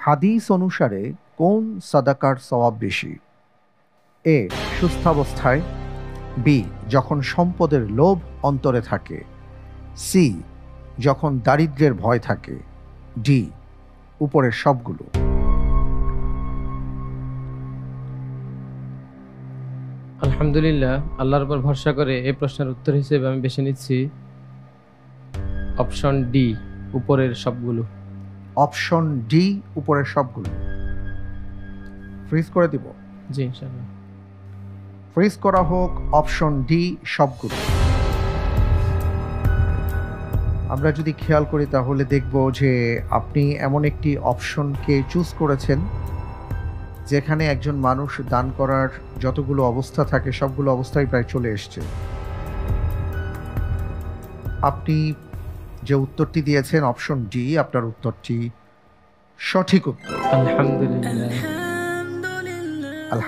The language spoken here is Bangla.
হাদিস অনুসারে কোন সাদাকার সওয়াব বেশি? এ, সুস্থাবস্থায়। বি, যখন সম্পদের লোভ অন্তরে থাকে। সি, যখন দারিদ্র্যের ভয় থাকে। ডি, উপরের সবগুলো। আলহামদুলিল্লাহ, আল্লাহর উপর ভরসা করে এই প্রশ্নের উত্তর হিসেবে আমি বেছে নিচ্ছি অপশন ডি, উপরের সবগুলো। অপশন ডি, উপরের সবগুলো। ফ্রিজ করে দিব? জি, ইনশাআল্লাহ। ফ্রিজ করা হোক অপশন ডি, সবগুলো। আমরা যদি খেয়াল করি তাহলে দেখব যে আপনি এমন একটি অপশনকে চুজ করেছেন যেখানে একজন মানুষ দান করার যতগুলো অবস্থা থাকে সবগুলো অবস্থায় প্রায় চলে এসছে। আপনি যে উত্তরটি দিয়েছেন অপশন ডি, আপনার উত্তরটি সঠিক উত্তর। আলহামদুলিল্লাহ। আলহামদুলিল্লাহ।